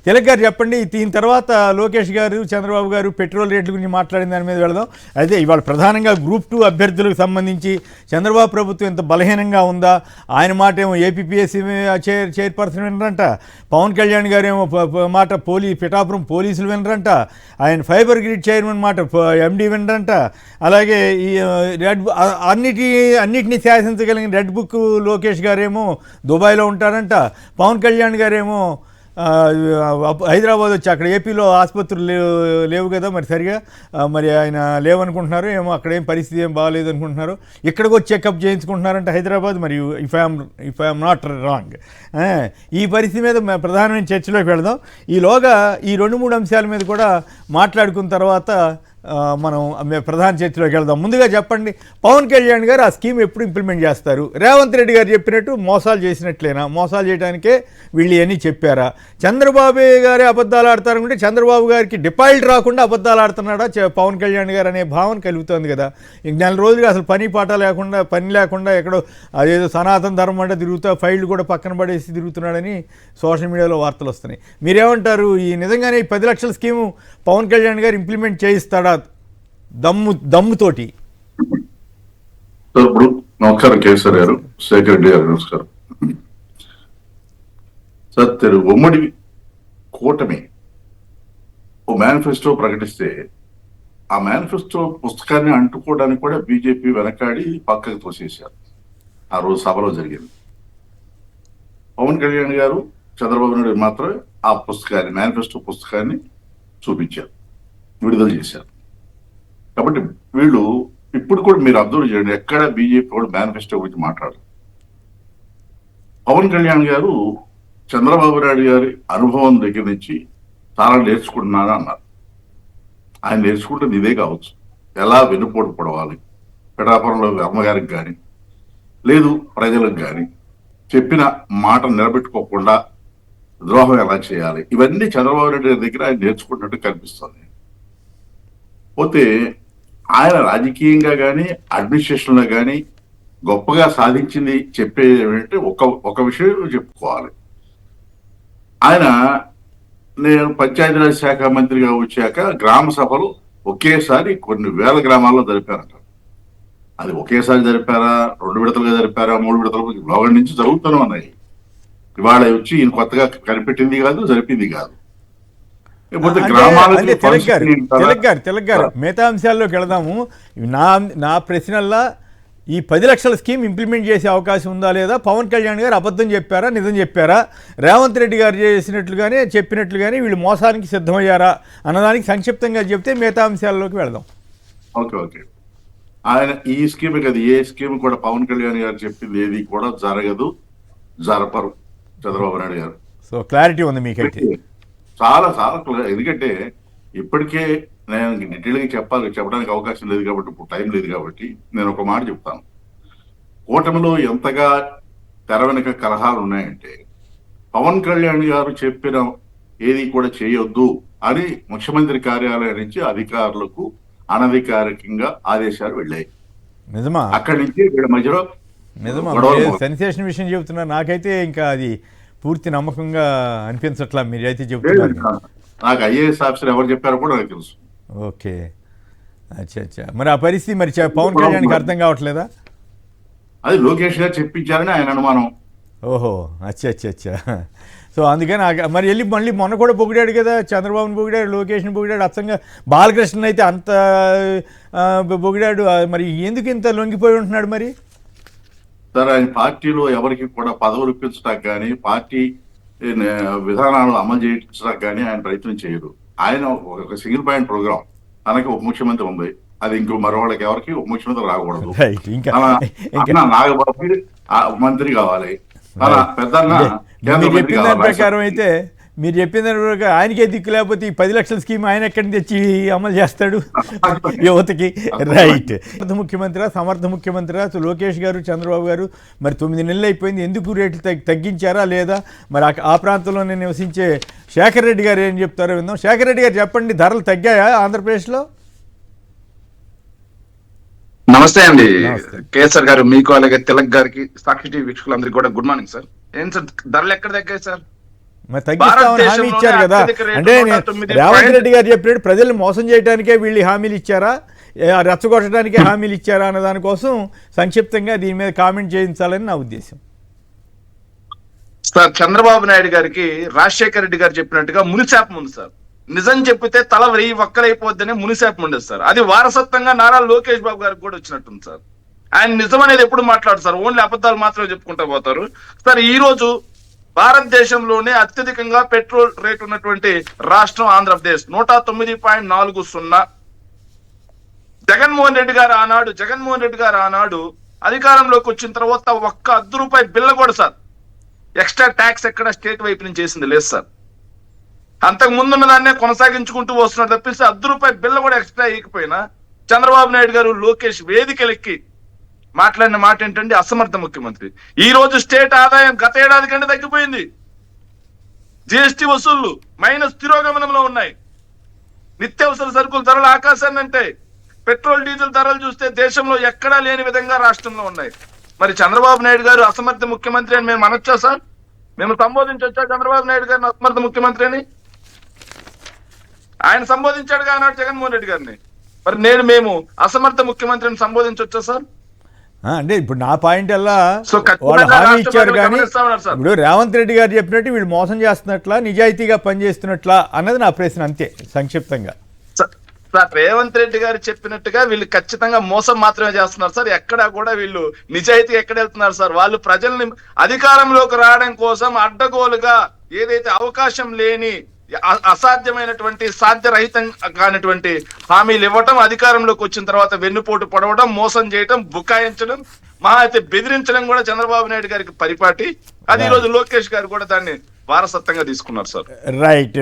తిలక్ గారు చెప్పండి, దీని తర్వాత లోకేష్ గారు చంద్రబాబు గారు పెట్రోల్ రేట్ల గురించి మాట్లాడిన దాని మీద వెళదాం. అయితే ఇవాళ ప్రధానంగా గ్రూప్ 2 అభ్యర్థులకు సంబంధించి చంద్రబాబు ప్రభుత్వం ఎంత బలహీనంగా ఉందా, ఆయన మాట ఏమో ఏపీపీఎస్సీ చైర్పర్సన్ వినరంట, పవన్ కళ్యాణ్ గారు ఏమో మాట పిఠాపురం పోలీసులు వినరంట, ఆయన ఫైబర్ గ్రిడ్ చైర్మన్ మాట ఎండీ వినరంట, అలాగే ఈ అన్నిటినీ శాసించగలిగిన రెడ్ బుక్ లోకేష్ గారేమో దుబాయ్లో ఉంటారంట, పవన్ కళ్యాణ్ గారేమో హైదరాబాద్ వచ్చి అక్కడ ఏపీలో ఆసుపత్రులు లేవు కదా మరి సరిగా, మరి ఆయన లేవనుకుంటున్నారు ఏమో, అక్కడ ఏం పరిస్థితి ఏం బాగాలేదు అనుకుంటున్నారు, ఇక్కడికి వచ్చి చెకప్ చేయించుకుంటున్నారంటే హైదరాబాద్. మరి ఇఫ్ ఐఎమ్ నాట్ రాంగ్, ఈ పరిస్థితి మీద ప్రధానమైన చర్చలోకి వెళదాం. ఈలోగా ఈ 2-3 అంశాల మీద కూడా మాట్లాడుకున్న తర్వాత మనం ప్రధాన చర్చలోకి వెళ్దాం. ముందుగా చెప్పండి, పవన్ కళ్యాణ్ గారు ఆ స్కీమ్ ఎప్పుడు ఇంప్లిమెంట్ చేస్తారు? రేవంత్ రెడ్డి గారు చెప్పినట్టు మోసాలు చేసినట్లేనా? మోసాలు చేయడానికే వీళ్ళు ఇవన్నీ చెప్పారా? చంద్రబాబు గారే అబద్ధాలు ఆడతారనుకుంటే చంద్రబాబు గారికి డిపాజిట్ రాకుండా అబద్ధాలు ఆడుతున్నాడా పవన్ కళ్యాణ్ గారు అనే భావన కలుగుతుంది కదా. ఇంక 4 రోజులుగా అసలు పని లేకుండా ఎక్కడో అదేదో సనాతన ధర్మం అంటే తిరుగుతా ఫైళ్ళు కూడా పక్కన పడేసి తిరుగుతున్నాడని సోషల్ మీడియాలో వార్తలు వస్తున్నాయి. మీరేమంటారు? ఈ నిజంగానే ఈ 10 లక్షల స్కీము పవన్ కళ్యాణ్ గారు ఇంప్లిమెంట్ చేయిస్తాడా దమ్ముతోటి? ఇప్పుడు నమస్కారం కేసీఆర్ గారు, శేఖర్ రెడ్డి గారు నమస్కారం సార్. ఉమ్మడి కూటమి ఓ మేనిఫెస్టో ప్రకటిస్తే ఆ మేనిఫెస్టో పుస్తకాన్ని అంటుకోవడానికి కూడా బీజేపీ వెనకాడి పక్కకు తోసేశారు. ఆ రోజు సభలో జరిగింది. పవన్ కళ్యాణ్ గారు చంద్రబాబు నాయుడు మాత్రమే ఆ పుస్తకాన్ని, మేనిఫెస్టో పుస్తకాన్ని చూపించారు, విడుదల చేశారు. కాబట్టి వీళ్ళు ఇప్పుడు కూడా మీరు అబ్జర్వ్ చేయండి, ఎక్కడ బీజేపీ కూడా మేనిఫెస్టో గురించి మాట్లాడరు. పవన్ కళ్యాణ్ గారు చంద్రబాబు నాయుడు గారి అనుభవం దగ్గర నుంచి చాలా నేర్చుకుంటున్నారా అన్నారు. ఆయన నేర్చుకుంటుంది ఇదే కావచ్చు, ఎలా వెన్నుపోటు పొడవాలి, పిఠాపురంలో అమ్మగారికి కానీ లేదు ప్రజలకు కానీ చెప్పిన మాట నిలబెట్టుకోకుండా ద్రోహం ఎలా చేయాలి, ఇవన్నీ చంద్రబాబు నాయుడు గారి దగ్గర ఆయన నేర్చుకున్నట్టు కనిపిస్తుంది. పోతే ఆయన రాజకీయంగా కానీ అడ్మినిస్ట్రేషన్లో కానీ గొప్పగా సాధించింది చెప్పేది ఏమిటంటే ఒక విషయం చెప్పుకోవాలి. ఆయన నేను పంచాయతీరాజ్ శాఖ మంత్రిగా వచ్చాక గ్రామ సభలు ఒకేసారి కొన్ని వేల గ్రామాల్లో జరిపారంట. అది ఒకేసారి జరిపారా, 2 విడతలుగా జరిపారా, 3 విడతలు లోగడ నుంచి జరుగుతూనే ఉన్నాయి. ఇవాళ వచ్చి ఈయన కొత్తగా కనిపెట్టింది కాదు, జరిపింది కాదు. తిలక్ గారు మిగతా అంశాల్లోకి వెళదాము. నా ప్రశ్నల్లా ఈ 10 లక్షల స్కీమ్ ఇంప్లిమెంట్ చేసే అవకాశం ఉందా లేదా? పవన్ కళ్యాణ్ గారు అబద్ధం చెప్పారా, నిజం చెప్పారా? రేవంత్ రెడ్డి గారు చేసినట్లుగానే చెప్పినట్లుగానే వీళ్ళు మోసానికి సిద్ధమయ్యారా అన్నదానికి సంక్షిప్తంగా చెప్తే మిగతా అంశాల్లోకి వెళదాం. ఓకే. ఆయన ఈ స్కీమ్ కదా, ఏ స్కీమ్ కూడా పవన్ కళ్యాణ్ గారు చెప్పింది ఏది కూడా జరగదు, జరపరు చంద్రబాబు నాయుడు గారు. సో క్లారిటీ ఉంది మీకైతే? చాలా చాలా. ఎందుకంటే ఇప్పటికే నేను డీటెయిల్గా చెప్పడానికి అవకాశం లేదు కాబట్టి, ఇప్పుడు టైం లేదు కాబట్టి నేను ఒక మాట చెప్తాను. కూటమిలో ఎంతగా తెర వెనుక కలహాలు ఉన్నాయంటే, పవన్ కళ్యాణ్ గారు చెప్పిన ఏది కూడా చేయొద్దు అని ముఖ్యమంత్రి కార్యాలయం నుంచి అధికారులకు అనధికారికంగా ఆదేశాలు వెళ్ళాయి. నిజమా? అక్కడి నుంచి వీళ్ళ మధ్యలో నిజమా? సెన్సేషన్ విషయం చెబుతున్నారు. నాకైతే ఇంకా అది పూర్తి నమ్మకంగా అనిపించట్లా మీరైతే చెబుతున్నారు. నాకు ఐఏఎస్ ఆఫీసర్ ఎవరు చెప్పారో కూడా నాకు తెలుసు. ఓకే, అచ్చా. మరి ఆ పరిస్థితి మరి పవన్ కళ్యాణ్కి అర్థం కావట్లేదా? అది లోకేష్ గారు చెప్పించారని ఆయన అనుమానం. ఓహో, అచ్చా. సో అందుకని మరి మళ్ళీ మొన్న కూడా పొగిడాడు కదా, చంద్రబాబుని పొగిడాడు, లోకేష్ని పొగిడాడు, అచ్చంగా బాలకృష్ణ అయితే అంత పొగిడాడు. మరి ఎందుకు ఇంత లొంగిపోయి ఉంటున్నాడు మరి? సార్, ఆయన పార్టీలో ఎవరికి కూడా పదవులు ఇప్పించడానికి కానీ, పార్టీ విధానాలు అమలు చేయించడానికి కానీ ఆయన ప్రయత్నం చేయరు. ఆయన ఒక సింగిల్ పాయింట్ ప్రోగ్రామ్, తనకి ఉప ముఖ్యమంత్రి ఉంది, అది ఇంకో మరో వాళ్ళకి ఎవరికి ఉప ముఖ్యమంత్రి రాకూడదు. నాగబాబుకి మంత్రి కావాలి, తన పెద్దన్న కేంద్ర మంత్రి కావాలి. ప్రకారం అయితే మీరు చెప్పిన దాని ప్రకారం ఆయనకే దిక్కు లేకపోతే ఈ 10 లక్షల స్కీమ్ ఆయన ఎక్కడి తెచ్చి అమలు చేస్తాడు యువతకి? రైట్. సమర్థ ముఖ్యమంత్రి లోకేష్ గారు, చంద్రబాబు గారు మరి 9 నెలలు అయిపోయింది, ఎందుకు రేట్లు తగ్గించారా లేదా? మరి ఆ ప్రాంతంలోనే నివసించే శేఖర్ రెడ్డి గారు ఏం చెప్తారో విందాం. శేఖర్ రెడ్డి గారు చెప్పండి, ధరలు తగ్గాయా ఆంధ్రప్రదేశ్లో? నమస్తే అండి కేసీఆర్ గారు, మీకు అలాగే తిలక్ గారికి, సాక్షి టీవీ వీక్షకులందరికీ కూడా గుడ్ మార్నింగ్ సార్. ఏం సార్ ధరలు ఎక్కడ తగ్గాయి సార్? మరి తగ్గిస్తామని హామీ ఇచ్చారు కదా. అంటే రేవంత్ రెడ్డి గారు చెప్పినట్టు ప్రజల్ని మోసం చేయడానికే వీళ్ళు హామీలు ఇచ్చారా, రెచ్చగొట్టడానికే హామీలు ఇచ్చారా అన్న దానికోసం సంక్షిప్తంగా దీని మీద కామెంట్ చేయించాలని నా ఉద్దేశం. సార్, చంద్రబాబు నాయుడు గారికి రాజశేఖర రెడ్డి గారు చెప్పినట్టుగా మునిశాపం ఉంది సార్. నిజం చెప్పితే తల 1000 వక్కలైపోద్దని మునిశాపం ఉండదు సార్. అది వారసత్వంగా నారా లోకేష్ బాబు గారికి కూడా వచ్చినట్టుంది సార్. ఆయన నిజం అనేది ఎప్పుడు మాట్లాడు సార్, ఓన్లీ అబద్ధాలు మాత్రమే చెప్పుకుంటూ పోతారు సార్. ఈ రోజు భారతదేశంలోనే అత్యధికంగా పెట్రోల్ రేట్ ఉన్నటువంటి రాష్ట్రం ఆంధ్రప్రదేశ్, 109.40. జగన్మోహన్ రెడ్డి గారు ఆనాడు అధికారంలోకి వచ్చిన తర్వాత ఒక్క ₹1 బిల్ల కూడా సార్ ఎక్స్ట్రా ట్యాక్స్ ఎక్కడ స్టేట్ వైపు నుంచి చేసింది లేదు సార్. అంతకు ముందున్న దాన్నే కొనసాగించుకుంటూ వస్తున్నారు తప్పిస్తే ₹1 బిల్ల కూడా ఎక్స్ట్రా ఇవ్వకపోయినా చంద్రబాబు నాయుడు గారు లోకేష్ వేదికలెక్కి మాట్లాడిన మాట ఏంటంటే అసమర్థ ముఖ్యమంత్రి. ఈ రోజు స్టేట్ ఆదాయం గత ఏడాది కంటే తగ్గిపోయింది. జిఎస్టీ వసూళ్లు మైనస్ తిరోగమనంలో ఉన్నాయి. నిత్యావసర సరుకుల ధరలు ఆకాశాన్ని అంటే, పెట్రోల్ డీజిల్ ధరలు చూస్తే దేశంలో ఎక్కడా లేని విధంగా రాష్ట్రంలో ఉన్నాయి. మరి చంద్రబాబు నాయుడు గారు అసమర్థ ముఖ్యమంత్రి అని మేము అనొచ్చా సార్? మేము సంబోధించొచ్చా చంద్రబాబు నాయుడు గారిని అసమర్థ ముఖ్యమంత్రి అని? ఆయన సంబోధించాడుగా అన్నాడు జగన్మోహన్ రెడ్డి గారిని. మరి మేము అసమర్థ ముఖ్యమంత్రిని సంబోధించొచ్చా సార్? అంటే ఇప్పుడు నా పాయింట్ ఎలా, వాళ్ళు హామీ ఇచ్చారు కానీ ఇప్పుడు రేవంత్ రెడ్డి గారు చెప్పినట్టు వీళ్ళు మోసం చేస్తున్నట్లా, నిజాయితీగా పనిచేస్తున్నట్లా అన్నది నా ప్రశ్న, అంతే సంక్షిప్తంగా. సార్, రేవంత్ రెడ్డి గారు చెప్పినట్టుగా వీళ్ళు ఖచ్చితంగా మోసం మాత్రమే చేస్తున్నారు సార్. ఎక్కడా కూడా వీళ్ళు నిజాయితీ ఎక్కడ వెళ్తున్నారు సార్? వాళ్ళు ప్రజల్ని అధికారంలోకి రావడం కోసం అడ్డగోలుగా ఏదైతే అవకాశం లేని, అసాధ్యమైనటువంటి, సాధ్యరహితం కానిటువంటి హామీలు ఇవ్వటం, అధికారంలోకి వచ్చిన తర్వాత వెన్నుపోటు పొడవడం, మోసం చేయటం, బుకాయించడం, మహా అయితే బెదిరించడం కూడా చంద్రబాబు నాయుడు గారికి పరిపాటి. అది ఈ రోజు లోకేష్ గారు కూడా దాన్ని వారసత్వంగా తీసుకున్నారు సార్. రైట్.